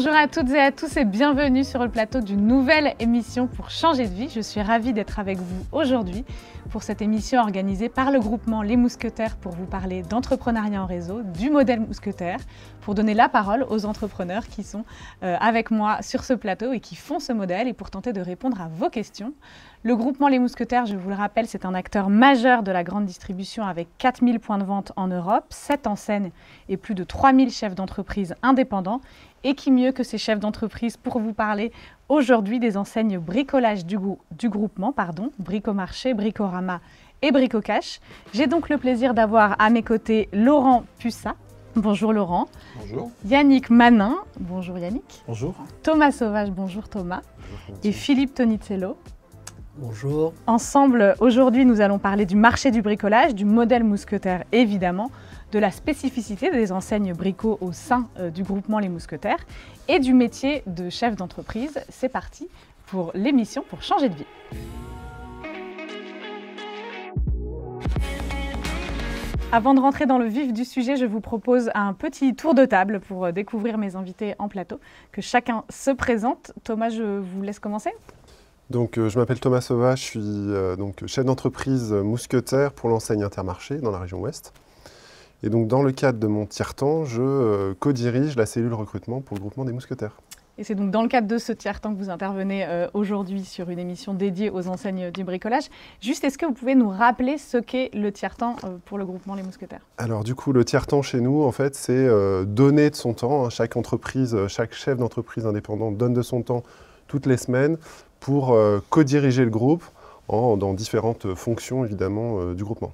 Bonjour à toutes et à tous et bienvenue sur le plateau d'une nouvelle émission pour changer de vie. Je suis ravie d'être avec vous aujourd'hui pour cette émission organisée par le groupement Les Mousquetaires pour vous parler d'entrepreneuriat en réseau, du modèle mousquetaire, pour donner la parole aux entrepreneurs qui sont avec moi sur ce plateau et qui font ce modèle et pour tenter de répondre à vos questions. Le groupement Les Mousquetaires, je vous le rappelle, c'est un acteur majeur de la grande distribution avec 4000 points de vente en Europe, 7 enseignes et plus de 3000 chefs d'entreprise indépendants. Et qui mieux que ces chefs d'entreprise pour vous parler aujourd'hui des enseignes bricolage du groupement, Bricomarché, Bricorama et Bricocash. J'ai donc le plaisir d'avoir à mes côtés Laurent Pussat. Bonjour Laurent. Bonjour. Yannick Manin. Bonjour Yannick. Bonjour. Thomas Sauvage. Bonjour Thomas. Bonjour. Et Philippe Tonicello. Bonjour. Ensemble, aujourd'hui, nous allons parler du marché du bricolage, du modèle mousquetaire évidemment, de la spécificité des enseignes brico au sein du groupement Les Mousquetaires et du métier de chef d'entreprise. C'est parti pour l'émission pour changer de vie. Avant de rentrer dans le vif du sujet, je vous propose un petit tour de table pour découvrir mes invités en plateau, que chacun se présente. Thomas, je vous laisse commencer. Donc, je m'appelle Thomas Sauvage, je suis donc chef d'entreprise mousquetaire pour l'enseigne Intermarché dans la région Ouest. Et donc, dans le cadre de mon tiers-temps, je co-dirige la cellule recrutement pour le groupement des mousquetaires. Et c'est donc dans le cadre de ce tiers-temps que vous intervenez aujourd'hui sur une émission dédiée aux enseignes du bricolage. Juste, est-ce que vous pouvez nous rappeler ce qu'est le tiers-temps pour le groupement Les Mousquetaires? Alors, du coup, le tiers-temps chez nous, en fait, c'est donner de son temps. Hein. Chaque entreprise, chaque chef d'entreprise indépendant donne de son temps toutes les semaines pour co-diriger le groupe dans différentes fonctions, évidemment, du groupement.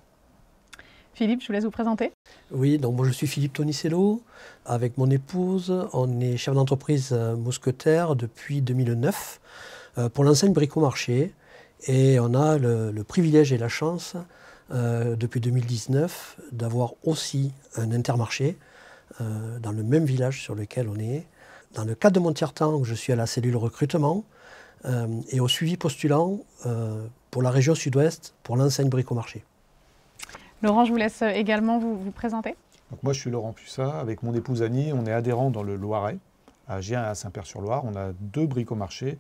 Philippe, je vous laisse vous présenter. Oui, donc moi je suis Philippe Tonicello. Avec mon épouse, on est chef d'entreprise mousquetaire depuis 2009 pour l'enseigne Bricomarché. Et on a le privilège et la chance, depuis 2019, d'avoir aussi un Intermarché dans le même village sur lequel on est. Dans le cadre de mon tiers-temps, je suis à la cellule recrutement et au suivi postulant pour la région Sud-Ouest pour l'enseigne Bricomarché. Laurent, je vous laisse également vous présenter. Donc moi, je suis Laurent Pussat. Avec mon épouse Annie, on est adhérent dans le Loiret, à Gien et à Saint-Père-sur-Loire. On a 2 bricomarchés.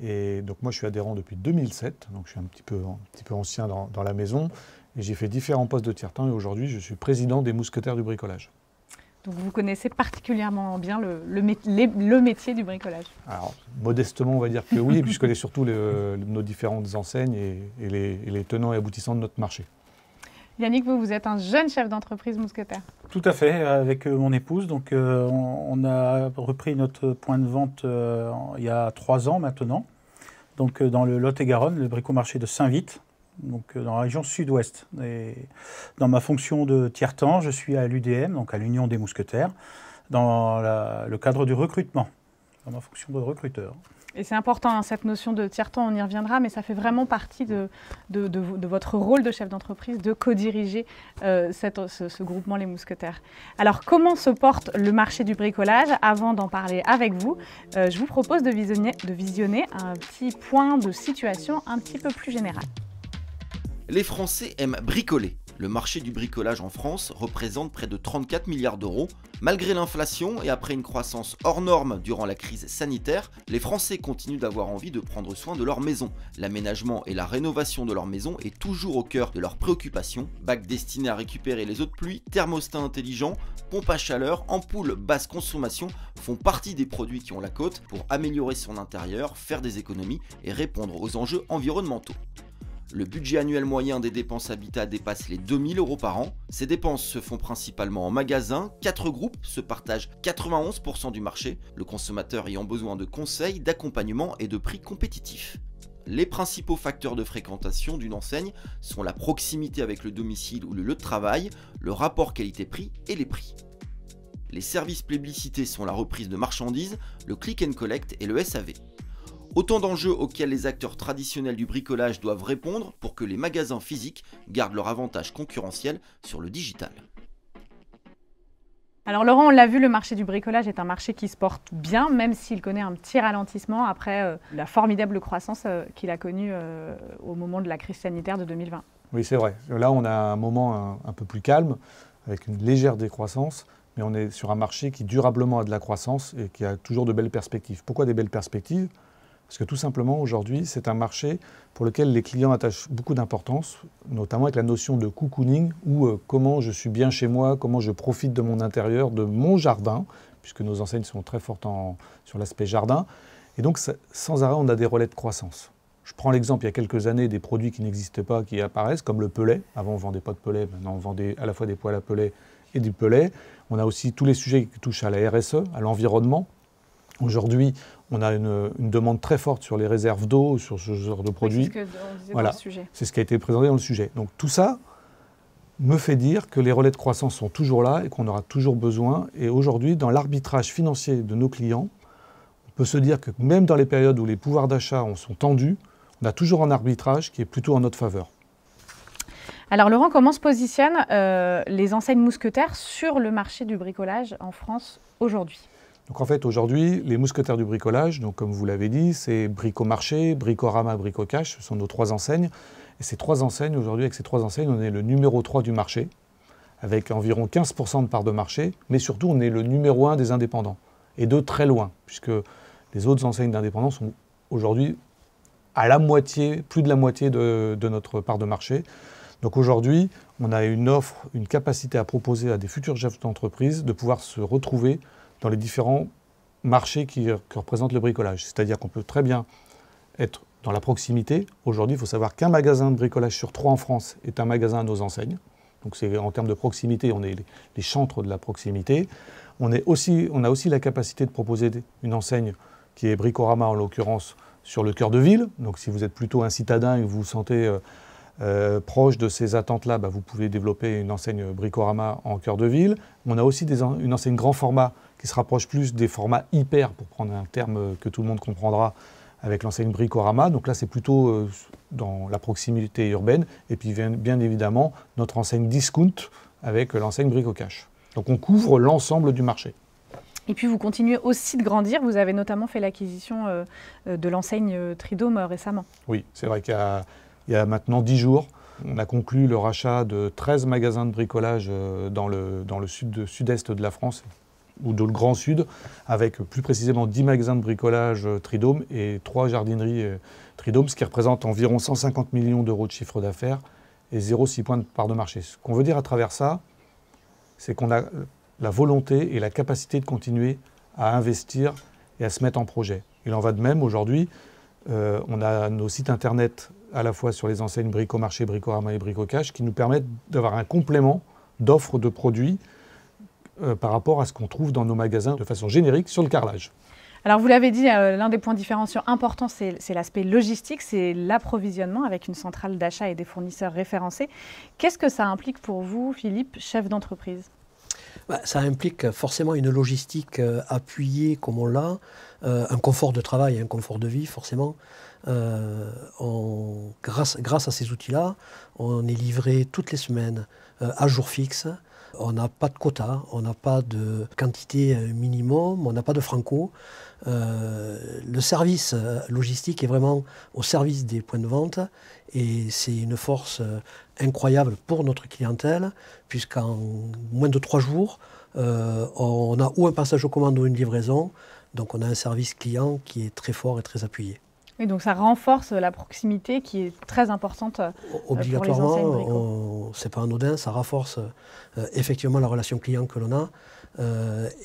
Et donc moi, je suis adhérent depuis 2007. Donc je suis un petit peu ancien dans la maison. Et j'ai fait différents postes de tiers-temps. Et aujourd'hui, je suis président des mousquetaires du bricolage. Donc vous connaissez particulièrement bien le métier du bricolage. Alors, modestement, on va dire que oui, puisque je connais surtout nos différentes enseignes et les tenants et aboutissants de notre marché. Yannick, vous êtes un jeune chef d'entreprise mousquetaire. Tout à fait, avec mon épouse. Donc, on a repris notre point de vente il y a 3 ans maintenant, donc dans le Lot-et-Garonne, le bricomarché de Saint-Vite, donc dans la région Sud-Ouest. Et dans ma fonction de tiers-temps, je suis à l'UDM, donc à l'Union des Mousquetaires, dans le cadre du recrutement, dans ma fonction de recruteur. Et c'est important, hein, cette notion de tiers-temps, on y reviendra, mais ça fait vraiment partie de votre rôle de chef d'entreprise, de co-diriger ce groupement Les Mousquetaires. Alors, comment se porte le marché du bricolage? Avant d'en parler avec vous, je vous propose de visionner un petit point de situation un petit peu plus général. Les Français aiment bricoler. Le marché du bricolage en France représente près de 34 milliards d'euros. Malgré l'inflation et après une croissance hors norme durant la crise sanitaire, les Français continuent d'avoir envie de prendre soin de leur maison. L'aménagement et la rénovation de leur maison est toujours au cœur de leurs préoccupations. Bacs destinés à récupérer les eaux de pluie, thermostats intelligents, pompes à chaleur, ampoules basse consommation font partie des produits qui ont la cote pour améliorer son intérieur, faire des économies et répondre aux enjeux environnementaux. Le budget annuel moyen des dépenses habitat dépasse les 2 000 € par an. Ces dépenses se font principalement en magasin. 4 groupes se partagent 91% du marché, le consommateur ayant besoin de conseils, d'accompagnement et de prix compétitifs. Les principaux facteurs de fréquentation d'une enseigne sont la proximité avec le domicile ou le lieu de travail, le rapport qualité-prix et les prix. Les services plébiscités sont la reprise de marchandises, le click and collect et le SAV. Autant d'enjeux auxquels les acteurs traditionnels du bricolage doivent répondre pour que les magasins physiques gardent leur avantage concurrentiel sur le digital. Alors Laurent, on l'a vu, le marché du bricolage est un marché qui se porte bien, même s'il connaît un petit ralentissement après la formidable croissance qu'il a connue au moment de la crise sanitaire de 2020. Oui, c'est vrai. Là, on a un moment un peu plus calme, avec une légère décroissance, mais on est sur un marché qui durablement a de la croissance et qui a toujours de belles perspectives. Pourquoi des belles perspectives? Parce que tout simplement, aujourd'hui, c'est un marché pour lequel les clients attachent beaucoup d'importance, notamment avec la notion de cocooning, ou comment je suis bien chez moi, comment je profite de mon intérieur, de mon jardin, puisque nos enseignes sont très fortes sur l'aspect jardin. Et donc, sans arrêt, on a des relais de croissance. Je prends l'exemple, il y a quelques années, des produits qui n'existaient pas, qui apparaissent, comme le pelet. Avant, on ne vendait pas de pelet, maintenant, on vendait à la fois des poêles à pelet et du pelet. On a aussi tous les sujets qui touchent à la RSE, à l'environnement. Aujourd'hui, on a une demande très forte sur les réserves d'eau, sur ce genre de produits. C'est ce qu'on disait Voilà, dans le sujet. c'est ce qui a été présenté dans le sujet. Donc tout ça me fait dire que les relais de croissance sont toujours là et qu'on aura toujours besoin. Et aujourd'hui, dans l'arbitrage financier de nos clients, on peut se dire que même dans les périodes où les pouvoirs d'achat sont tendus, on a toujours un arbitrage qui est plutôt en notre faveur. Alors Laurent, comment se positionnent les enseignes mousquetaires sur le marché du bricolage en France aujourd'hui? Donc en fait, aujourd'hui, les mousquetaires du bricolage, donc comme vous l'avez dit, c'est Bricomarché, Bricorama, Bricocash, ce sont nos 3 enseignes. Et ces 3 enseignes, aujourd'hui, avec ces 3 enseignes, on est le numéro 3 du marché, avec environ 15% de part de marché, mais surtout, on est le numéro 1 des indépendants, et de très loin, puisque les autres enseignes d'indépendants sont aujourd'hui à la moitié, plus de la moitié de notre part de marché. Donc aujourd'hui, on a une offre, une capacité à proposer à des futurs chefs d'entreprise de pouvoir se retrouver dans les différents marchés que représente le bricolage. C'est-à-dire qu'on peut très bien être dans la proximité. Aujourd'hui, il faut savoir qu'un magasin de bricolage sur 3 en France est un magasin à nos enseignes. Donc c'est en termes de proximité, on est les chantres de la proximité. On a aussi la capacité de proposer une enseigne qui est Bricorama en l'occurrence sur le cœur de ville. Donc si vous êtes plutôt un citadin et que vous vous sentez proche de ces attentes-là, vous pouvez développer une enseigne Bricorama en cœur de ville. On a aussi une enseigne grand format qui se rapproche plus des formats hyper, pour prendre un terme que tout le monde comprendra, avec l'enseigne Bricorama. Donc là, c'est plutôt dans la proximité urbaine. Et puis, bien évidemment, notre enseigne Discount avec l'enseigne Bricocash. Donc on couvre l'ensemble du marché. Et puis, vous continuez aussi de grandir. Vous avez notamment fait l'acquisition de l'enseigne Tridome récemment. Oui, c'est vrai qu'il y a maintenant 10 jours, on a conclu le rachat de 13 magasins de bricolage dans le sud-est de la France, ou dans le Grand Sud, avec plus précisément 10 magasins de bricolage Tridome et 3 jardineries Tridome, ce qui représente environ 150 millions d'euros de chiffre d'affaires et 0,6 points de part de marché. Ce qu'on veut dire à travers ça, c'est qu'on a la volonté et la capacité de continuer à investir et à se mettre en projet. Il en va de même aujourd'hui. On a nos sites internet à la fois sur les enseignes Bricomarché, Bricorama et Bricocash qui nous permettent d'avoir un complément d'offres de produits par rapport à ce qu'on trouve dans nos magasins de façon générique sur le carrelage. Alors vous l'avez dit, l'un des points différenciants importants, c'est l'aspect logistique, c'est l'approvisionnement avec une centrale d'achat et des fournisseurs référencés. Qu'est-ce que ça implique pour vous, Philippe, chef d'entreprise? Ça implique forcément une logistique appuyée comme on l'a, un confort de travail et un confort de vie forcément. Grâce à ces outils-là, on est livré toutes les semaines à jour fixe. On n'a pas de quota, on n'a pas de quantité minimum, on n'a pas de franco. Le service logistique est vraiment au service des points de vente et c'est une force incroyable pour notre clientèle puisqu'en moins de 3 jours, on a ou un passage aux commandes ou une livraison. Donc on a un service client qui est très fort et très appuyé. Et donc ça renforce la proximité qui est très importante obligatoirement, pour les enseignes brico. C'est pas anodin, ça renforce effectivement la relation client que l'on a.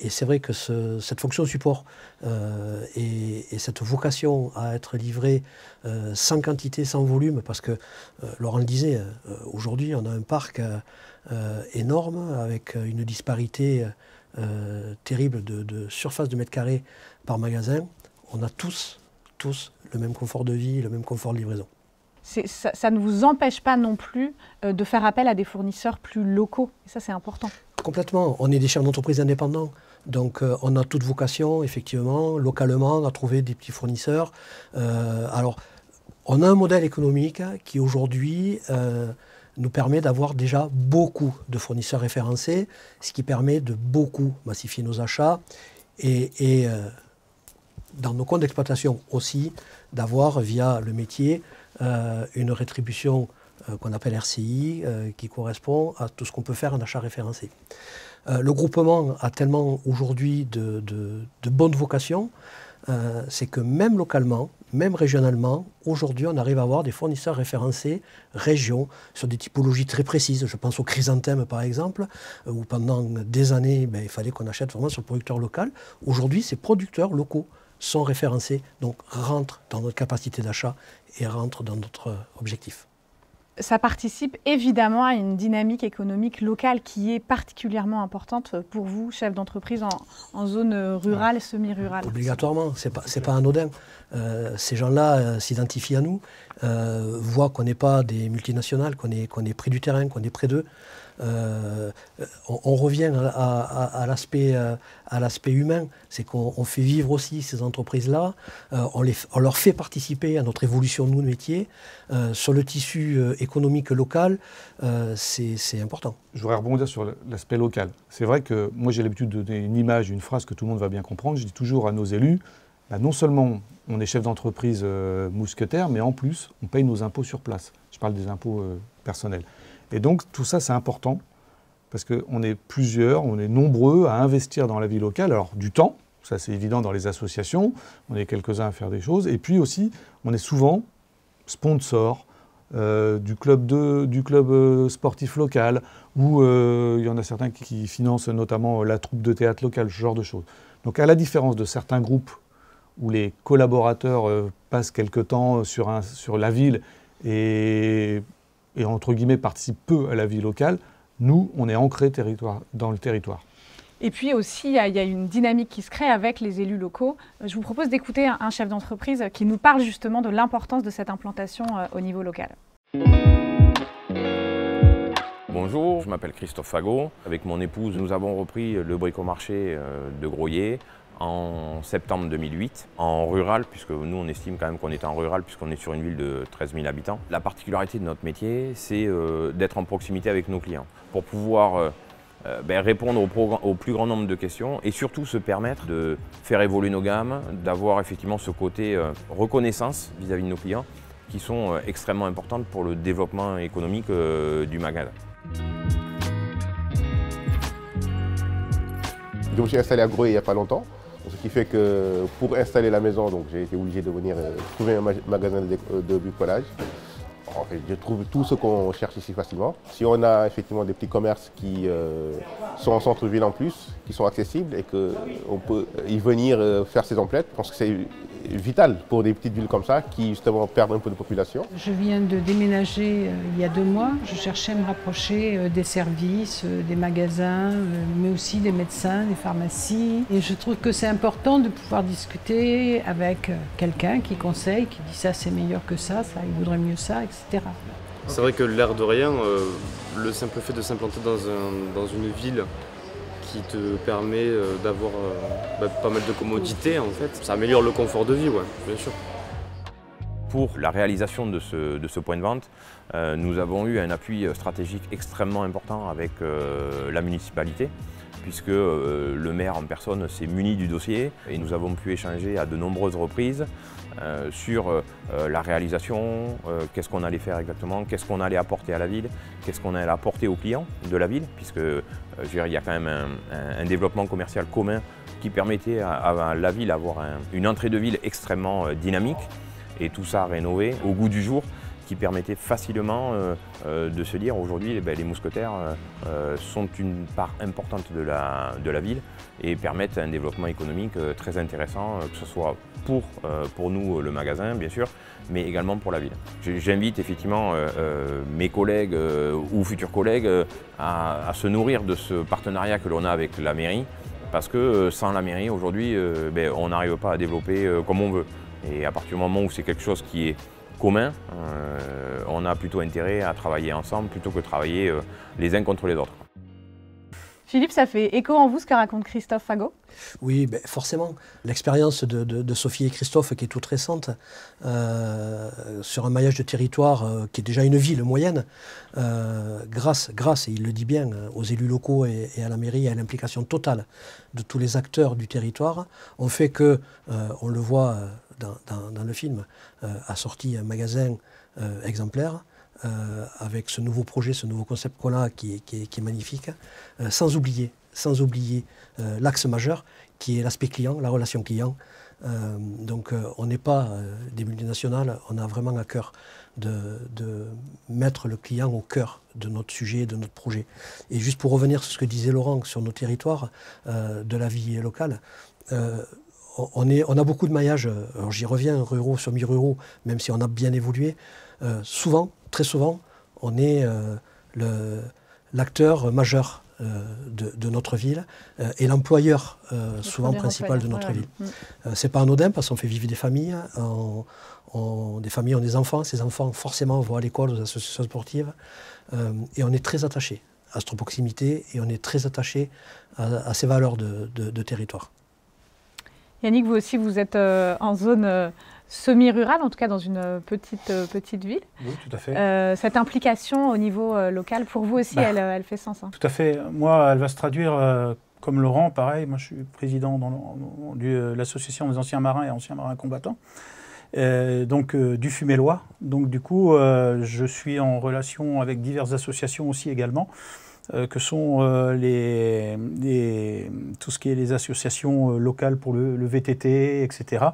Et c'est vrai que cette fonction support et cette vocation à être livré sans quantité, sans volume, parce que Laurent le disait, aujourd'hui on a un parc énorme avec une disparité terrible de surface de mètres carrés par magasin. On a tous le même confort de vie, le même confort de livraison. Ça ne vous empêche pas non plus de faire appel à des fournisseurs plus locaux. Et ça, c'est important. Complètement. On est des chefs d'entreprise indépendants. Donc, on a toute vocation, effectivement, localement, à trouver des petits fournisseurs. Alors, on a un modèle économique qui, aujourd'hui, nous permet d'avoir déjà beaucoup de fournisseurs référencés, ce qui permet de beaucoup massifier nos achats et dans nos comptes d'exploitation aussi, d'avoir, via le métier, une rétribution qu'on appelle RCI, qui correspond à tout ce qu'on peut faire en achat référencé. Le groupement a tellement aujourd'hui de bonnes vocations, c'est que même localement, même régionalement, aujourd'hui on arrive à avoir des fournisseurs référencés région sur des typologies très précises. Je pense aux chrysanthèmes par exemple, où pendant des années il fallait qu'on achète vraiment sur le producteur local. Aujourd'hui ces producteurs locaux sont référencés, donc rentrent dans notre capacité d'achat et rentrent dans notre objectif. Ça participe évidemment à une dynamique économique locale qui est particulièrement importante pour vous, chef d'entreprise en zone rurale, semi-rurale. Obligatoirement, c'est pas anodin. Ces gens-là s'identifient à nous, voient qu'on n'est pas des multinationales, qu'on est près du terrain, qu'on est près d'eux. On revient à l'aspect humain, c'est qu'on fait vivre aussi ces entreprises-là, on leur fait participer à notre évolution de nos métiers, sur le tissu économique local, c'est important. Je voudrais rebondir sur l'aspect local. C'est vrai que moi j'ai l'habitude de donner une image, une phrase que tout le monde va bien comprendre. Je dis toujours à nos élus, non seulement on est chef d'entreprise mousquetaire, mais en plus on paye nos impôts sur place. Je parle des impôts personnels. Et donc tout ça c'est important parce qu'on est plusieurs, on est nombreux à investir dans la vie locale. Alors du temps, ça c'est évident dans les associations, on est quelques-uns à faire des choses. Et puis aussi on est souvent sponsor du club sportif local ou il y en a certains qui financent notamment la troupe de théâtre locale, ce genre de choses. Donc à la différence de certains groupes où les collaborateurs passent quelque temps sur la ville et entre guillemets participent peu à la vie locale, nous, on est ancrés dans le territoire. Et puis aussi, il y a une dynamique qui se crée avec les élus locaux. Je vous propose d'écouter un chef d'entreprise qui nous parle justement de l'importance de cette implantation au niveau local. Bonjour, je m'appelle Christophe Fagot. Avec mon épouse, nous avons repris le bricomarché de Groyer en septembre 2008, en rural, puisque nous on estime quand même qu'on est en rural, puisqu'on est sur une ville de 13 000 habitants. La particularité de notre métier, c'est d'être en proximité avec nos clients, pour pouvoir répondre au plus grand nombre de questions et surtout se permettre de faire évoluer nos gammes, d'avoir effectivement ce côté reconnaissance vis-à-vis de nos clients, qui sont extrêmement importantes pour le développement économique du magasin. Je me suis installé à Groyer il n'y a pas longtemps, ce qui fait que pour installer la maison, j'ai été obligé de venir trouver un magasin de bricolage. En fait, je trouve tout ce qu'on cherche ici facilement. Si on a effectivement des petits commerces qui sont en centre-ville en plus, qui sont accessibles et qu'on peut y venir faire ses emplettes, je pense que c'est vital pour des petites villes comme ça qui justement perdent un peu de population. Je viens de déménager il y a 2 mois. Je cherchais à me rapprocher des services, des magasins, mais aussi des médecins, des pharmacies. Et je trouve que c'est important de pouvoir discuter avec quelqu'un qui conseille, qui dit ça c'est meilleur que ça il vaudrait mieux ça, etc. C'est vrai que l'air de rien, le simple fait de s'implanter dans une ville qui te permet d'avoir pas mal de commodités en fait, ça améliore le confort de vie, ouais, bien sûr. Pour la réalisation de ce point de vente, nous avons eu un appui stratégique extrêmement important avec la municipalité, puisque le maire en personne s'est muni du dossier et nous avons pu échanger à de nombreuses reprises sur la réalisation, qu'est-ce qu'on allait faire exactement, qu'est-ce qu'on allait apporter à la ville, qu'est-ce qu'on allait apporter aux clients de la ville, puisque il y a quand même un développement commercial commun qui permettait à la ville d'avoir une entrée de ville extrêmement dynamique et tout ça rénové au goût du jour, qui permettait facilement de se dire aujourd'hui les mousquetaires sont une part importante de la ville et permettent un développement économique très intéressant, que ce soit pour nous le magasin bien sûr, mais également pour la ville. J'invite effectivement mes collègues ou futurs collègues à se nourrir de ce partenariat que l'on a avec la mairie, parce que sans la mairie aujourd'hui on n'arrive pas à développer comme on veut. Et à partir du moment où c'est quelque chose qui est commun, on a plutôt intérêt à travailler ensemble plutôt que travailler les uns contre les autres. Philippe, ça fait écho en vous ce que raconte Christophe Fagot? Oui, forcément. L'expérience de Sophie et Christophe, qui est toute récente, sur un maillage de territoire qui est déjà une ville moyenne, grâce, et il le dit bien, aux élus locaux et à la mairie, et à l'implication totale de tous les acteurs du territoire, on fait que, on le voit dans le film, a sorti un magasin exemplaire, avec ce nouveau projet, ce nouveau concept qu'on a qui est magnifique, sans oublier l'axe majeur qui est l'aspect client, la relation client. Donc on n'est pas des multinationales, on a vraiment à cœur de mettre le client au cœur de notre sujet, de notre projet. Et juste pour revenir sur ce que disait Laurent sur nos territoires, de la vie locale, on a beaucoup de maillages, alors j'y reviens, ruraux, semi-ruraux, même si on a bien évolué. Souvent, très souvent, on est l'acteur majeur de notre ville et l'employeur souvent principal de notre ville. C'est pas anodin parce qu'on fait vivre des familles, des familles ont des enfants, ces enfants forcément vont à l'école, aux associations sportives et on est très attaché à cette proximité et on est très attaché à ces valeurs de territoire. Yannick, vous aussi, vous êtes en zone semi-rurale, en tout cas dans une petite ville. Oui, tout à fait. Cette implication au niveau local, pour vous aussi, elle fait sens. Hein. Tout à fait. Moi, elle va se traduire comme Laurent, pareil. Moi, je suis président de l'association des anciens marins et anciens marins combattants, donc du Fumélois. Donc du coup, je suis en relation avec diverses associations aussi également. Que sont tout ce qui est les associations locales pour le VTT, etc.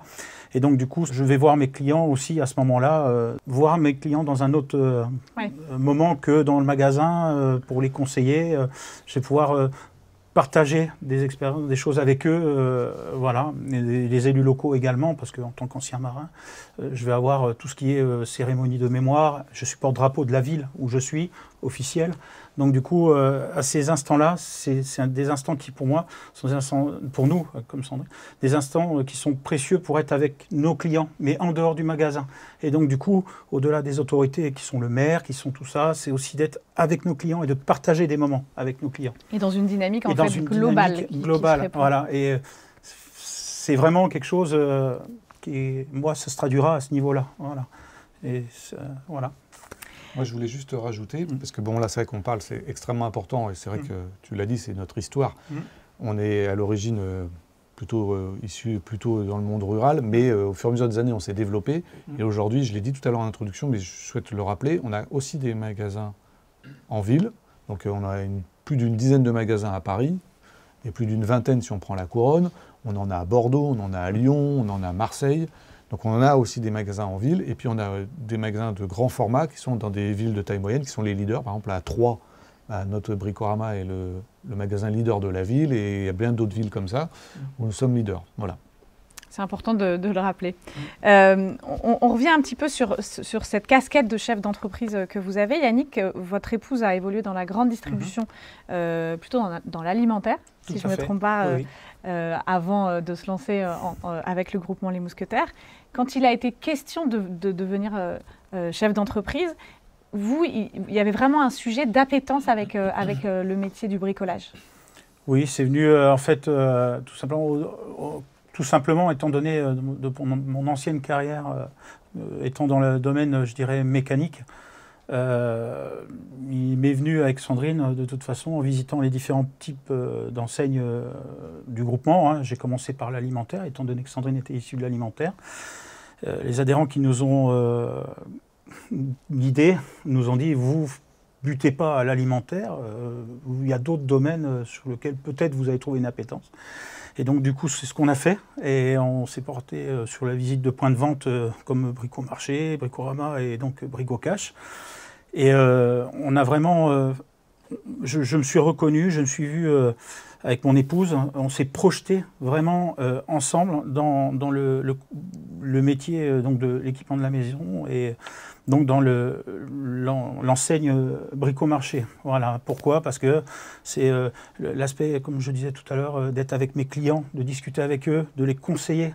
Et donc, du coup, je vais voir mes clients aussi à ce moment-là, voir mes clients dans un autre moment que dans le magasin pour les conseiller. Je vais pouvoir partager des expériences, des choses avec eux, voilà, et les élus locaux également, parce qu'en tant qu'ancien marin, je vais avoir tout ce qui est cérémonie de mémoire. Je suis porte-drapeau de la ville où je suis, officiel. Donc du coup, à ces instants-là, c'est des instants qui, pour moi, sont des instants, pour nous, comme Sandrine, des instants qui sont précieux pour être avec nos clients, mais en dehors du magasin. Et donc du coup, au-delà des autorités qui sont le maire, qui sont tout ça, c'est aussi d'être avec nos clients et de partager des moments avec nos clients. Et dans une dynamique en fait globale. Globale, voilà. Et c'est vraiment quelque chose qui, moi, ça se traduira à ce niveau-là. Voilà. Et voilà. Moi, je voulais juste rajouter, parce que bon, là, c'est vrai qu'on parle, c'est extrêmement important, et c'est vrai que tu l'as dit, c'est notre histoire. On est à l'origine issu plutôt dans le monde rural, mais au fur et à mesure des années, on s'est développé. Et aujourd'hui, je l'ai dit tout à l'heure en introduction, mais je souhaite le rappeler, on a aussi des magasins en ville. Donc, on a plus d'une dizaine de magasins à Paris, et plus d'une vingtaine si on prend la Couronne. On en a à Bordeaux, on en a à Lyon, on en a à Marseille. Donc on en a aussi des magasins en ville, et puis on a des magasins de grand format qui sont dans des villes de taille moyenne, qui sont les leaders. Par exemple, à Troyes, notre Bricorama est le magasin leader de la ville, et il y a bien d'autres villes comme ça où nous sommes leaders. Voilà. C'est important de le rappeler. On revient un petit peu sur cette casquette de chef d'entreprise que vous avez. Yannick, votre épouse a évolué dans la grande distribution, plutôt dans l'alimentaire, si je ne me trompe pas, avant de se lancer avec le groupement Les Mousquetaires. Quand il a été question de devenir chef d'entreprise, il y avait vraiment un sujet d'appétence avec le métier du bricolage. Oui, c'est venu en fait tout simplement étant donné de mon ancienne carrière, étant dans le domaine, je dirais, mécanique. Il m'est venu avec Sandrine, de toute façon, en visitant les différents types d'enseignes du groupement. Hein. J'ai commencé par l'alimentaire, étant donné que Sandrine était issue de l'alimentaire. Les adhérents qui nous ont guidés nous ont dit « vous butez pas à l'alimentaire, il y a d'autres domaines sur lesquels peut-être vous avez trouvé une appétence ». Et donc du coup, c'est ce qu'on a fait, et on s'est porté sur la visite de points de vente comme Bricomarché, Bricorama et donc Bricocash. Et on a vraiment, je me suis reconnu, je me suis vu avec mon épouse, on s'est projeté vraiment ensemble dans le métier donc de l'équipement de la maison et donc dans l'enseigne Bricomarché. Voilà. Pourquoi? Parce que c'est l'aspect, comme je disais tout à l'heure, d'être avec mes clients, de discuter avec eux, de les conseiller,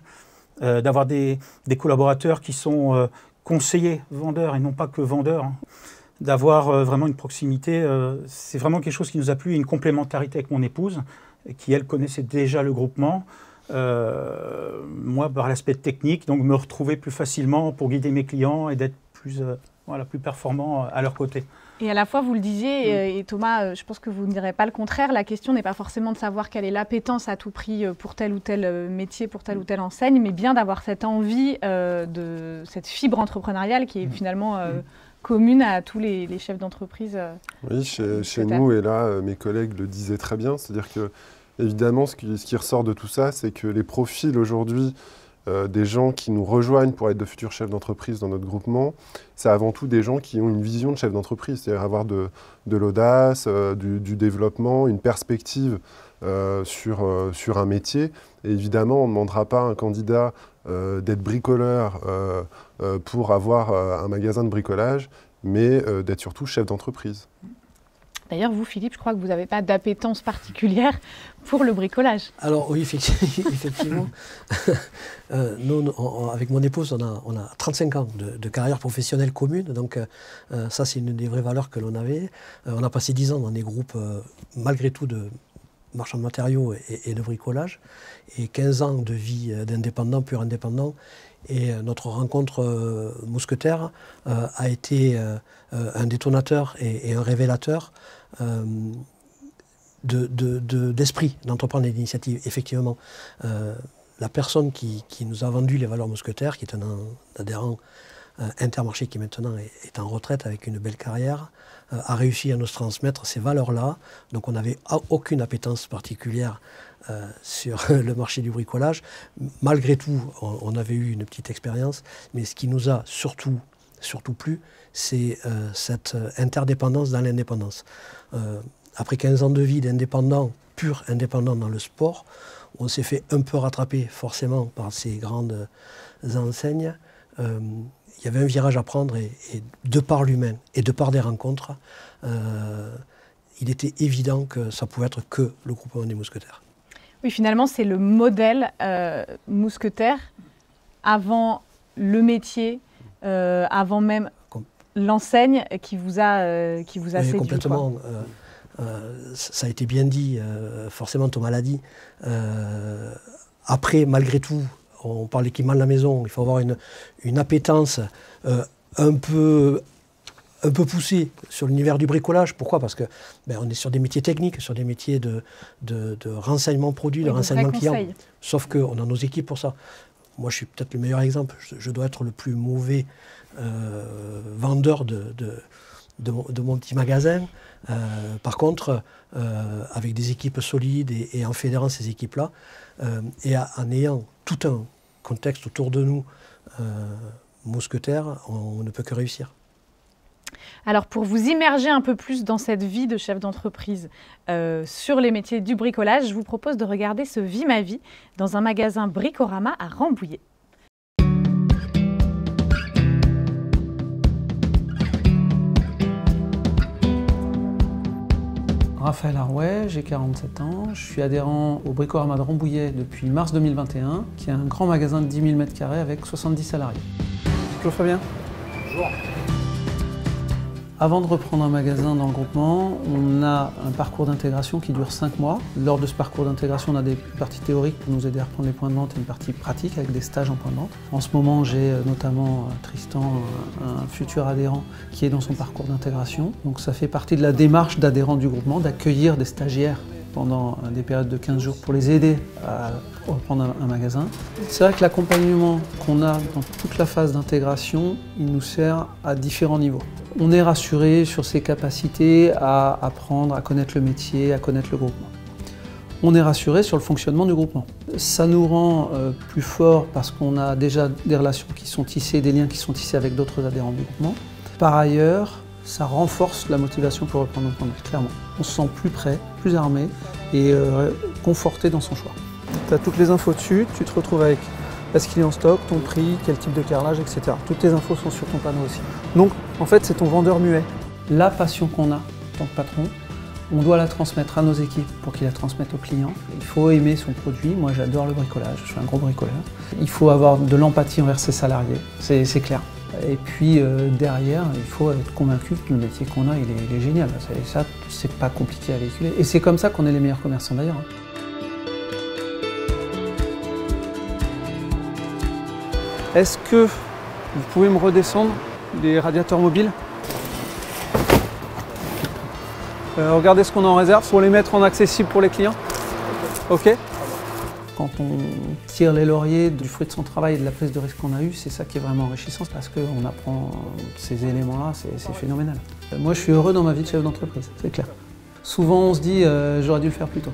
d'avoir des collaborateurs qui sont conseillers, vendeurs et non pas que vendeurs. Hein. D'avoir vraiment une proximité, c'est vraiment quelque chose qui nous a plu, une complémentarité avec mon épouse, qui elle connaissait déjà le groupement. Moi, par l'aspect technique, donc me retrouver plus facilement pour guider mes clients et d'être plus performant à leur côté. Et à la fois, vous le disiez, et Thomas, je pense que vous ne direz pas le contraire, la question n'est pas forcément de savoir quelle est l'appétence à tout prix pour tel ou tel métier, pour telle ou telle enseigne, mais bien d'avoir cette envie, cette fibre entrepreneuriale qui est finalement commune à tous les chefs d'entreprise. Oui, chez nous, et là, mes collègues le disaient très bien, c'est-à-dire que, évidemment, ce qui ressort de tout ça, c'est que les profils aujourd'hui des gens qui nous rejoignent pour être de futurs chefs d'entreprise dans notre groupement, c'est avant tout des gens qui ont une vision de chef d'entreprise, c'est-à-dire avoir de l'audace, du développement, une perspective sur un métier. Et évidemment, on ne demandera pas à un candidat d'être bricoleur pour avoir un magasin de bricolage, mais d'être surtout chef d'entreprise. D'ailleurs, vous, Philippe, je crois que vous n'avez pas d'appétence particulière pour le bricolage. Alors oui, effectivement. Nous, avec mon épouse, on a 35 ans de carrière professionnelle commune. Donc ça, c'est une des vraies valeurs que l'on avait. On a passé 10 ans dans des groupes, malgré tout, de marchands de matériaux et de bricolage. Et 15 ans de vie d'indépendant, pur indépendant. Et notre rencontre mousquetaire a été un détonateur et un révélateur d'esprit d'entreprendre l'initiative. Effectivement, la personne qui nous a vendu les valeurs mousquetaires, qui est un adhérent Intermarché qui maintenant est en retraite avec une belle carrière, a réussi à nous transmettre ces valeurs-là. Donc on n'avait aucune appétence particulière sur le marché du bricolage. Malgré tout, on avait eu une petite expérience, mais ce qui nous a surtout plu, c'est cette interdépendance dans l'indépendance. Après 15 ans de vie d'indépendant, pur indépendant dans le sport, on s'est fait un peu rattraper forcément par ces grandes enseignes. Il y avait un virage à prendre et de par l'humain et de par des rencontres, il était évident que ça pouvait être que le groupement des mousquetaires. Oui, finalement, c'est le modèle mousquetaire avant le métier, avant même l'enseigne qui vous a séduit. Complètement. Ça a été bien dit, forcément Thomas l'a dit. Après, malgré tout, on parle d'équipement de la maison, il faut avoir une appétence un peu poussée sur l'univers du bricolage. Pourquoi? Parce que on est sur des métiers techniques, sur des métiers de renseignement produit, de renseignement client. Sauf qu'on a nos équipes pour ça. Moi, je suis peut-être le meilleur exemple. Je dois être le plus mauvais vendeur de mon petit magasin. Par contre, avec des équipes solides et en fédérant ces équipes-là, et en ayant tout un contexte autour de nous, mousquetaires, on ne peut que réussir. Alors, pour vous immerger un peu plus dans cette vie de chef d'entreprise sur les métiers du bricolage, je vous propose de regarder ce Vie ma vie dans un magasin Bricorama à Rambouillet. Raphaël Arouet, j'ai 47 ans, je suis adhérent au Bricorama de Rambouillet depuis mars 2021, qui est un grand magasin de 10 000 m² avec 70 salariés. Bonjour Fabien. Bonjour. Avant de reprendre un magasin dans le groupement, on a un parcours d'intégration qui dure 5 mois. Lors de ce parcours d'intégration, on a des parties théoriques pour nous aider à reprendre les points de vente et une partie pratique avec des stages en points de vente. En ce moment, j'ai notamment Tristan, un futur adhérent, qui est dans son parcours d'intégration. Donc ça fait partie de la démarche d'adhérents du groupement, d'accueillir des stagiaires pendant des périodes de 15 jours pour les aider à reprendre un magasin. C'est vrai que l'accompagnement qu'on a dans toute la phase d'intégration, il nous sert à différents niveaux. On est rassuré sur ses capacités à apprendre, à connaître le métier, à connaître le groupement. On est rassuré sur le fonctionnement du groupement. Ça nous rend plus forts parce qu'on a déjà des relations qui sont tissées, des liens qui sont tissés avec d'autres adhérents du groupement. Par ailleurs, ça renforce la motivation pour reprendre notre conduite, clairement. On se sent plus prêt, plus armé et conforté dans son choix. Tu as toutes les infos dessus, tu te retrouves avec ce qu'il est en stock, ton prix, quel type de carrelage, etc. Toutes les infos sont sur ton panneau aussi. Donc, en fait, c'est ton vendeur muet. La passion qu'on a en tant que patron, on doit la transmettre à nos équipes pour qu'ils la transmettent aux clients. Il faut aimer son produit. Moi, j'adore le bricolage, je suis un gros bricoleur. Il faut avoir de l'empathie envers ses salariés, c'est clair. Et puis derrière, il faut être convaincu que le métier qu'on a, il est génial. Ça, c'est pas compliqué à véhiculer. Et c'est comme ça qu'on est les meilleurs commerçants d'ailleurs. Est-ce que vous pouvez me redescendre les radiateurs mobiles? Regardez ce qu'on a en réserve pour les mettre en accessible pour les clients. Ok. quand on tire les lauriers du fruit de son travail et de la prise de risque qu'on a eue, c'est ça qui est vraiment enrichissant parce qu'on apprend ces éléments-là, c'est phénoménal. Moi, je suis heureux dans ma vie de chef d'entreprise, c'est clair. Souvent, on se dit j'aurais dû le faire plus tôt.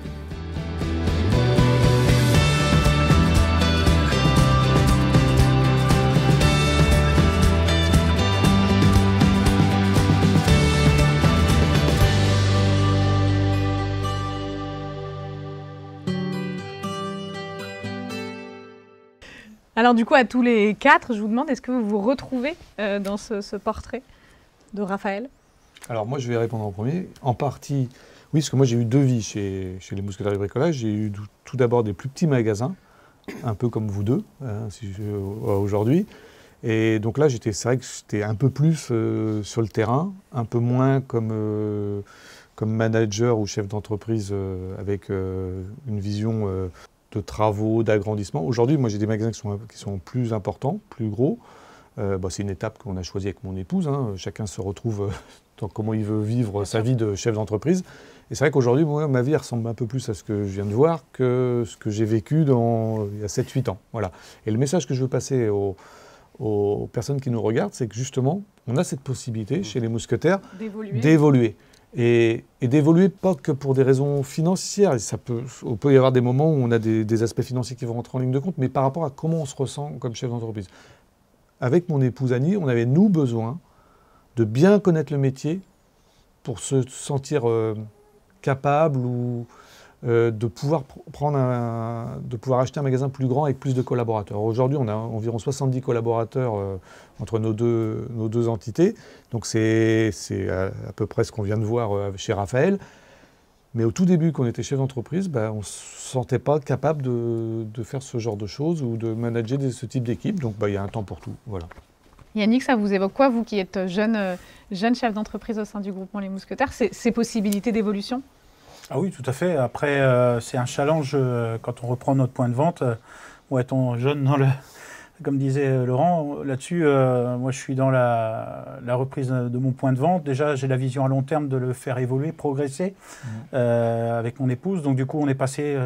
Alors du coup, à tous les quatre, je vous demande, est-ce que vous vous retrouvez dans ce portrait de Raphaël? Alors moi, je vais répondre en premier. En partie, oui, parce que moi, j'ai eu deux vies chez les Mousquetaires du bricolage. J'ai eu tout d'abord des plus petits magasins, un peu comme vous deux, aujourd'hui. Et donc là, c'est vrai que j'étais un peu plus sur le terrain, un peu moins comme manager ou chef d'entreprise avec une vision de travaux, d'agrandissement. Aujourd'hui, moi, j'ai des magasins qui sont plus importants, plus gros. C'est une étape qu'on a choisie avec mon épouse. Hein. Chacun se retrouve dans comment il veut vivre sa vie de chef d'entreprise. Et c'est vrai qu'aujourd'hui, moi, ma vie ressemble un peu plus à ce que je viens de voir que ce que j'ai vécu il y a 7-8 ans. Voilà. Et le message que je veux passer aux personnes qui nous regardent, c'est que justement, on a cette possibilité chez les Mousquetaires d'évoluer. Et d'évoluer pas que pour des raisons financières. On peut y avoir des moments où on a des aspects financiers qui vont rentrer en ligne de compte, mais par rapport à comment on se ressent comme chef d'entreprise. Avec mon épouse Annie, on avait, nous, besoin de bien connaître le métier pour se sentir capable ou de pouvoir acheter un magasin plus grand avec plus de collaborateurs. Aujourd'hui, on a environ 70 collaborateurs entre nos deux entités. Donc c'est à peu près ce qu'on vient de voir chez Raphaël. Mais au tout début, quand on était chef d'entreprise, on ne se sentait pas capable de faire ce genre de choses ou de manager ce type d'équipe. Donc il y a un temps pour tout. Voilà. Yannick, ça vous évoque quoi, vous qui êtes jeune chef d'entreprise au sein du groupement Les Mousquetaires, ces possibilités d'évolution? Ah oui, tout à fait. Après, c'est un challenge quand on reprend notre point de vente. Moi, étant jeune comme disait Laurent, là-dessus, moi je suis dans la reprise de mon point de vente. Déjà, j'ai la vision à long terme de le faire évoluer, progresser avec mon épouse. Donc du coup, on est passé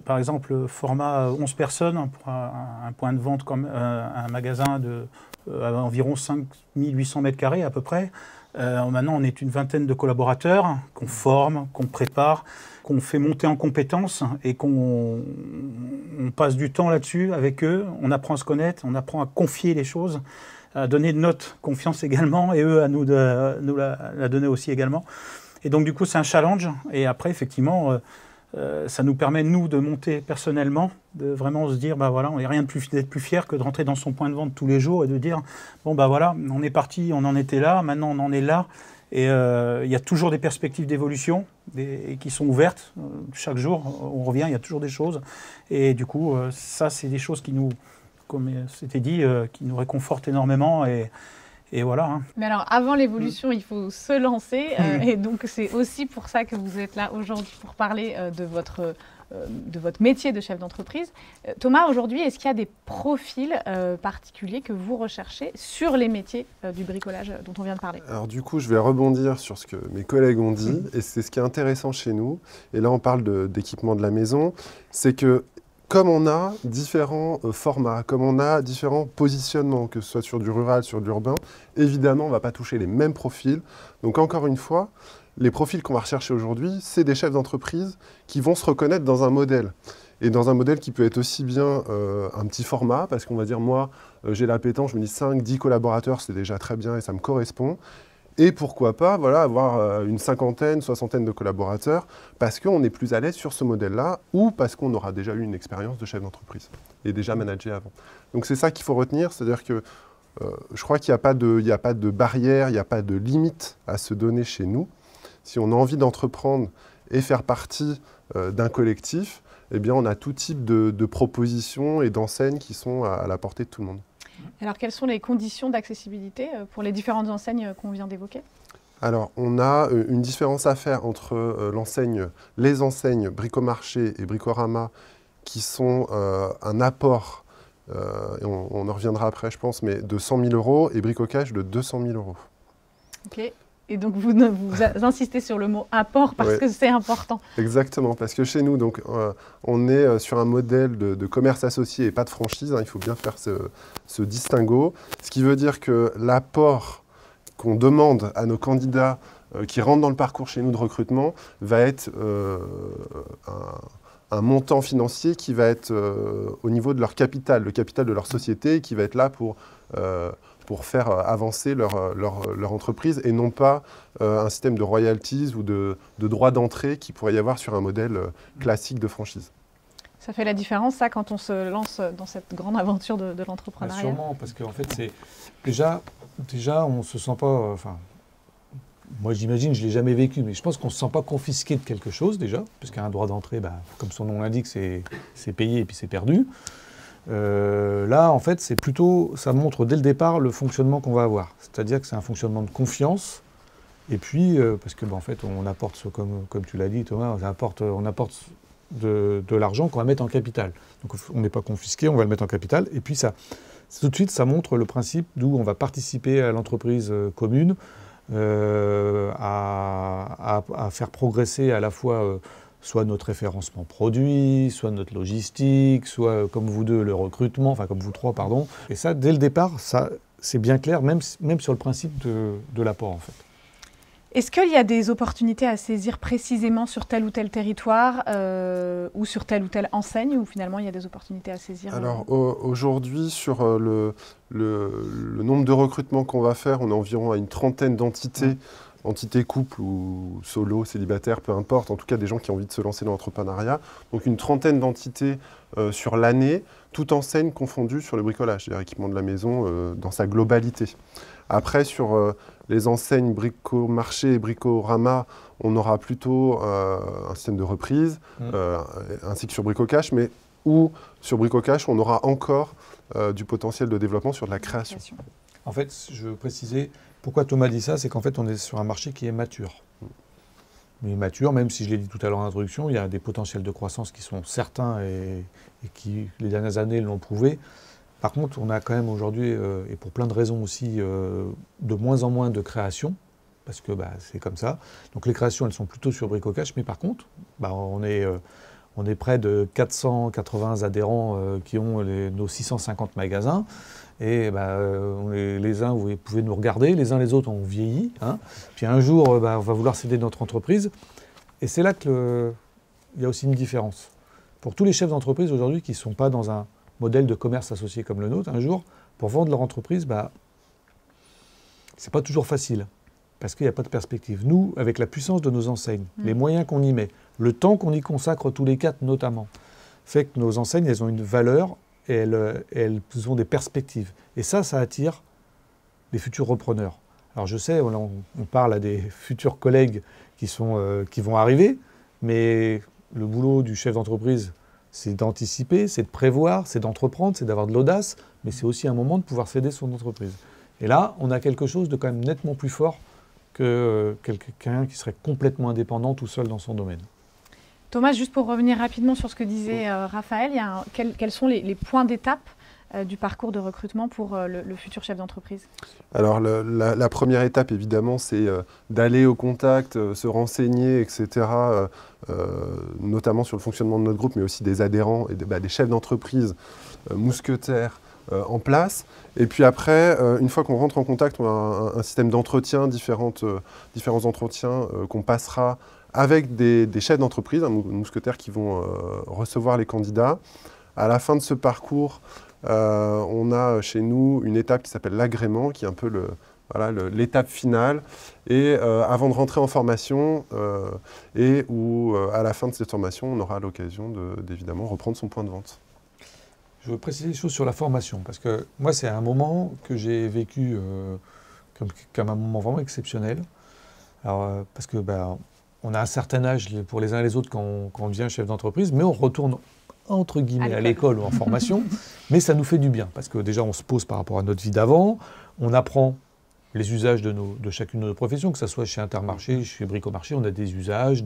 par exemple, format 11 personnes pour un point de vente, comme un magasin de environ 5800 mètres carrés à peu près. Maintenant, on est une vingtaine de collaborateurs qu'on forme, qu'on prépare, qu'on fait monter en compétences et qu'on passe du temps là-dessus avec eux. On apprend à se connaître, on apprend à confier les choses, à donner de notre confiance également et eux à nous la donner aussi également. Et donc, du coup, c'est un challenge. Et après, effectivement, ça nous permet, nous, de monter personnellement, de vraiment se dire, voilà, on n'est rien d'être plus fier que de rentrer dans son point de vente tous les jours et de dire, voilà, on est parti, on en était là, maintenant on en est là. Et il y a toujours des perspectives d'évolution qui sont ouvertes. Chaque jour, on revient, il y a toujours des choses. Et du coup, ça, c'est des choses qui nous, comme c'était dit, qui nous réconfortent énormément. Et voilà. Hein. Mais alors, avant l'évolution, il faut se lancer. Et donc, c'est aussi pour ça que vous êtes là aujourd'hui pour parler de votre métier de chef d'entreprise. Thomas, aujourd'hui, est-ce qu'il y a des profils particuliers que vous recherchez sur les métiers du bricolage dont on vient de parler? Alors du coup, je vais rebondir sur ce que mes collègues ont dit, et c'est ce qui est intéressant chez nous, et là on parle d'équipement de la maison, c'est que comme on a différents formats, comme on a différents positionnements, que ce soit sur du rural, sur de l'urbain, évidemment, on ne va pas toucher les mêmes profils. Donc encore une fois, les profils qu'on va rechercher aujourd'hui, c'est des chefs d'entreprise qui vont se reconnaître dans un modèle. Et dans un modèle qui peut être aussi bien un petit format, parce qu'on va dire, moi, j'ai l'appétence, je me dis 5-10 collaborateurs, c'est déjà très bien et ça me correspond. Et pourquoi pas avoir une cinquantaine, soixantaine de collaborateurs, parce qu'on est plus à l'aise sur ce modèle-là, ou parce qu'on aura déjà eu une expérience de chef d'entreprise et déjà managé avant. Donc c'est ça qu'il faut retenir, c'est-à-dire que je crois qu'il n'y a pas de barrière, il n'y a pas de limite à se donner chez nous. Si on a envie d'entreprendre et faire partie d'un collectif, eh bien on a tout type de propositions et d'enseignes qui sont à la portée de tout le monde. Alors, quelles sont les conditions d'accessibilité pour les différentes enseignes qu'on vient d'évoquer? Alors, on a une différence à faire entre les enseignes Bricomarché et Bricorama, qui sont un apport, et on en reviendra après, je pense, mais de 100 000 €, et Bricocash de 200 000 €. Ok. Et donc, vous insistez sur le mot apport parce que c'est important. Exactement, parce que chez nous, donc, on est sur un modèle de commerce associé et pas de franchise. Hein, il faut bien faire ce distinguo. Ce qui veut dire que l'apport qu'on demande à nos candidats qui rentrent dans le parcours chez nous de recrutement va être un montant financier qui va être au niveau de leur capital, le capital de leur société, qui va être là pour faire avancer leur entreprise et non pas un système de royalties ou de droits d'entrée qu'il pourrait y avoir sur un modèle classique de franchise. Ça fait la différence, ça, quand on se lance dans cette grande aventure de l'entrepreneuriat? Sûrement, parce qu'en fait, c'est déjà, on ne se sent pas... moi, j'imagine, je ne l'ai jamais vécu, mais je pense qu'on ne se sent pas confisqué de quelque chose, déjà, parce qu'un droit d'entrée, comme son nom l'indique, c'est payé et puis c'est perdu. Là, en fait, c'est plutôt, ça montre dès le départ le fonctionnement qu'on va avoir. C'est-à-dire que c'est un fonctionnement de confiance. Et puis, parce que, en fait, on apporte, comme tu l'as dit, Thomas, on apporte de l'argent qu'on va mettre en capital. Donc, on n'est pas confisqué, on va le mettre en capital. Et puis, tout de suite, ça montre le principe d'où on va participer à l'entreprise commune, à faire progresser à la fois soit notre référencement produit, soit notre logistique, soit comme vous deux le recrutement, enfin comme vous trois pardon. Et ça, dès le départ, ça c'est bien clair, même sur le principe de l'apport en fait. Est-ce qu'il y a des opportunités à saisir précisément sur tel ou tel territoire ou sur telle ou telle enseigne, ou finalement il y a des opportunités à saisir? Alors aujourd'hui, sur le nombre de recrutements qu'on va faire, on est environ à une trentaine d'entités, entités couple ou solo, célibataire, peu importe, en tout cas des gens qui ont envie de se lancer dans l'entrepreneuriat. Donc une trentaine d'entités sur l'année, toutes enseignes confondues sur le bricolage, c'est-à-dire l'équipement de la maison dans sa globalité. Après, sur les enseignes Bricomarché et Bricorama, on aura plutôt un système de reprise, ainsi que sur Bricocash, mais où sur Bricocash, on aura encore du potentiel de développement sur de la création. En fait, je veux préciser, pourquoi Thomas dit ça, c'est qu'en fait, on est sur un marché qui est mature. Mais mature, même si je l'ai dit tout à l'heure en introduction, il y a des potentiels de croissance qui sont certains et qui, les dernières années, l'ont prouvé. Par contre, on a quand même aujourd'hui, et pour plein de raisons aussi, de moins en moins de créations, parce que c'est comme ça. Donc les créations, elles sont plutôt sur Bricocash, mais par contre, on est près de 480 adhérents qui ont nos 650 magasins. Et les uns, vous pouvez nous regarder, les uns les autres ont vieilli. Hein. Puis un jour, on va vouloir céder notre entreprise. Et c'est là qu'il y a aussi une différence. Pour tous les chefs d'entreprise aujourd'hui qui ne sont pas dans un modèle de commerce associé comme le nôtre, un jour, pour vendre leur entreprise, c'est pas toujours facile, parce qu'il n'y a pas de perspective. Nous, avec la puissance de nos enseignes, les moyens qu'on y met, le temps qu'on y consacre tous les quatre notamment, fait que nos enseignes, elles ont une valeur et elles ont des perspectives. Et ça attire les futurs repreneurs. Alors je sais, on parle à des futurs collègues qui vont arriver, mais le boulot du chef d'entreprise, c'est d'anticiper, c'est de prévoir, c'est d'entreprendre, c'est d'avoir de l'audace, mais c'est aussi un moment de pouvoir céder son entreprise. Et là, on a quelque chose de quand même nettement plus fort que quelqu'un qui serait complètement indépendant tout seul dans son domaine. Thomas, juste pour revenir rapidement sur ce que disait Raphaël, quels sont les points d'étape du parcours de recrutement pour le futur chef d'entreprise? Alors la première étape, évidemment, c'est d'aller au contact, se renseigner, etc., notamment sur le fonctionnement de notre groupe, mais aussi des adhérents et des chefs d'entreprise mousquetaires en place. Et puis après, une fois qu'on rentre en contact, on a un système d'entretien, différents entretiens qu'on passera avec des chefs d'entreprise, mousquetaires qui vont recevoir les candidats. À la fin de ce parcours, on a chez nous une étape qui s'appelle l'agrément, qui est un peu l'étape finale, et avant de rentrer en formation, et où à la fin de cette formation, on aura l'occasion d'évidemment reprendre son point de vente. Je veux préciser des choses sur la formation, parce que moi, c'est un moment que j'ai vécu comme un moment vraiment exceptionnel. Alors, parce que on a un certain âge pour les uns et les autres quand on devient chef d'entreprise, mais on retourne entre guillemets à l'école ou en formation, mais ça nous fait du bien, parce que déjà on se pose par rapport à notre vie d'avant, on apprend les usages de chacune de nos professions, que ce soit chez Intermarché, chez Bricomarché, on a des usages,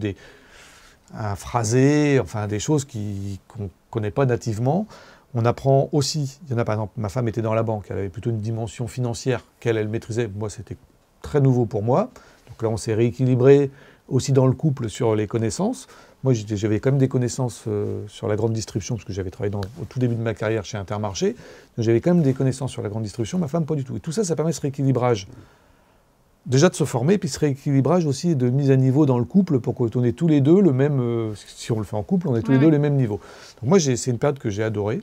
un phrasé, enfin des choses qu'on ne connaît pas nativement. On apprend aussi, il y en a par exemple, ma femme était dans la banque, elle avait plutôt une dimension financière qu'elle maîtrisait, moi c'était très nouveau pour moi, Donc là, on s'est rééquilibré aussi dans le couple sur les connaissances. Moi, j'avais quand même des connaissances sur la grande distribution, parce que j'avais travaillé au tout début de ma carrière chez Intermarché. Donc j'avais quand même des connaissances sur la grande distribution, ma femme pas du tout. Et tout ça, ça permet ce rééquilibrage. Déjà de se former, puis ce rééquilibrage aussi de mise à niveau dans le couple pour qu'on ait tous les deux le même... si on le fait en couple, on est tous les deux les mêmes niveaux. Donc moi, c'est une période que j'ai adorée.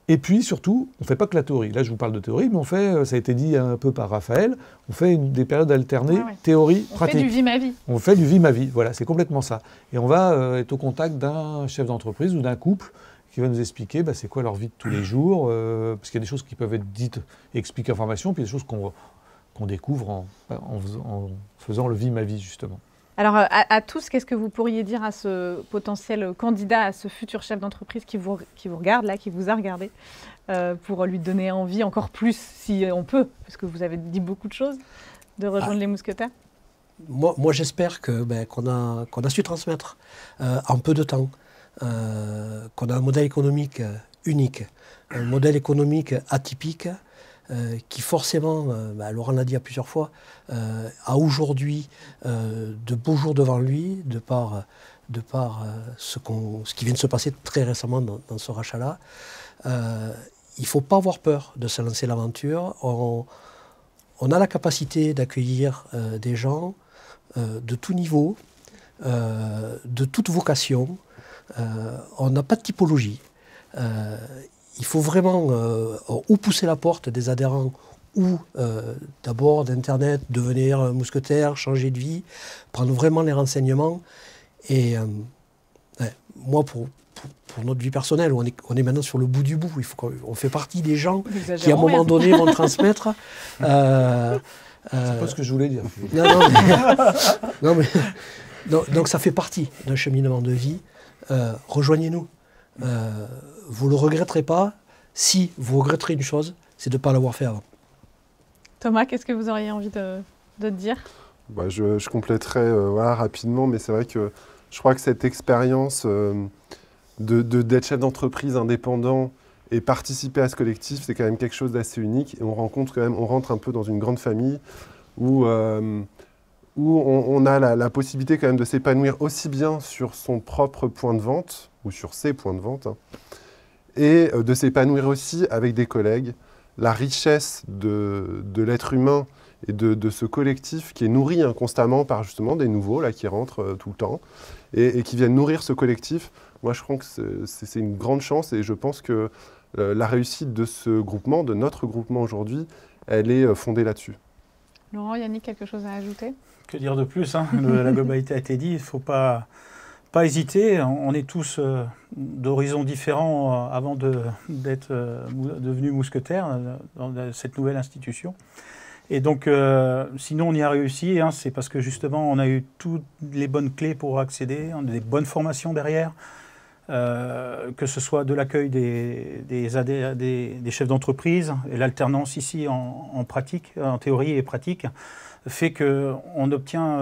Et puis surtout, on ne fait pas que la théorie. Là, je vous parle de théorie, mais on fait, ça a été dit un peu par Raphaël, on fait des périodes alternées, théorie, pratique. On fait du vie ma vie. On fait du vie ma vie, voilà, c'est complètement ça. Et on va être au contact d'un chef d'entreprise ou d'un couple qui va nous expliquer c'est quoi leur vie de tous les jours, parce qu'il y a des choses qui peuvent être dites et expliquées en formation, puis des choses qu'on découvre en faisant le vie ma vie, justement. Alors, à tous, qu'est-ce que vous pourriez dire à ce potentiel candidat, à ce futur chef d'entreprise qui vous regarde, là, qui vous a regardé, pour lui donner envie encore plus, si on peut, parce que vous avez dit beaucoup de choses, de rejoindre les Mousquetaires? Moi j'espère qu'on a su transmettre en peu de temps, qu'on a un modèle économique unique, un modèle économique atypique, qui forcément, Laurent l'a dit à plusieurs fois, a aujourd'hui de beaux jours devant lui, de par ce qui vient de se passer très récemment dans ce rachat-là. Il ne faut pas avoir peur de se lancer l'aventure. On a la capacité d'accueillir des gens de tout niveau, de toute vocation. On n'a pas de typologie. Il faut vraiment ou pousser la porte des adhérents ou d'abord d'Internet, devenir mousquetaire, changer de vie, prendre vraiment les renseignements. Et moi, pour notre vie personnelle, on est maintenant sur le bout du bout. On fait partie des gens qui, à un moment donné, vont transmettre. C'est pas ce que je voulais dire. Donc ça fait partie d'un cheminement de vie. Rejoignez-nous. Vous ne le regretterez pas. Si vous regretterez une chose, c'est de ne pas l'avoir fait avant. Thomas, qu'est-ce que vous auriez envie de dire? Je compléterai rapidement, mais c'est vrai que je crois que cette expérience d'être chef d'entreprise indépendant et participer à ce collectif, c'est quand même quelque chose d'assez unique. Et on rentre un peu dans une grande famille où on a la possibilité quand même de s'épanouir aussi bien sur son propre point de vente, ou sur ses points de vente, et de s'épanouir aussi avec des collègues. La richesse de l'être humain et de ce collectif qui est nourri constamment par justement des nouveaux là, qui rentrent tout le temps et qui viennent nourrir ce collectif. Moi, je crois que c'est une grande chance et je pense que la réussite de ce groupement, de notre groupement aujourd'hui, elle est fondée là-dessus. Laurent, Yannick, quelque chose à ajouter? Que dire de plus, hein? La globalité a été dit, il ne faut pas hésiter. On est tous d'horizons différents avant d'être devenus mousquetaires dans cette nouvelle institution. Et donc, sinon on y a réussi, c'est parce que justement on a eu toutes les bonnes clés pour accéder, on a des bonnes formations derrière, que ce soit de l'accueil des chefs d'entreprise et l'alternance ici en pratique, en théorie et pratique, fait qu'on obtient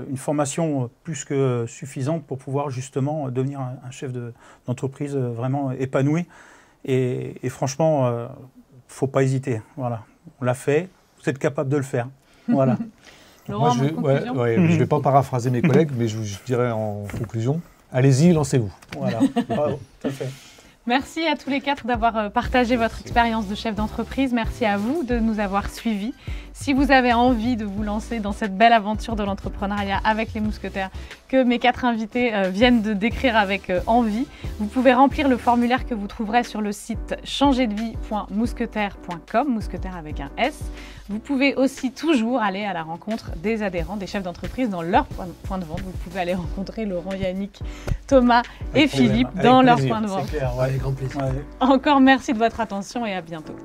une formation plus que suffisante pour pouvoir justement devenir un chef d'entreprise vraiment épanoui. Et franchement, il ne faut pas hésiter. Voilà. On l'a fait, vous êtes capable de le faire. Voilà. Laurent, je ne vais pas paraphraser mes collègues, mais je dirais en conclusion, allez-y, lancez-vous. Voilà. Bravo, tout à fait. Merci à tous les quatre d'avoir partagé votre expérience de chef d'entreprise. Merci à vous de nous avoir suivis. Si vous avez envie de vous lancer dans cette belle aventure de l'entrepreneuriat avec les mousquetaires que mes quatre invités viennent de décrire avec envie, vous pouvez remplir le formulaire que vous trouverez sur le site changerdevie.mousquetaire.com, mousquetaire avec un S. Vous pouvez aussi toujours aller à la rencontre des adhérents, des chefs d'entreprise dans leur point de vente. Vous pouvez aller rencontrer Laurent, Yannick, Thomas et Philippe dans leur point de vente. Avec grand plaisir. Encore merci de votre attention et à bientôt.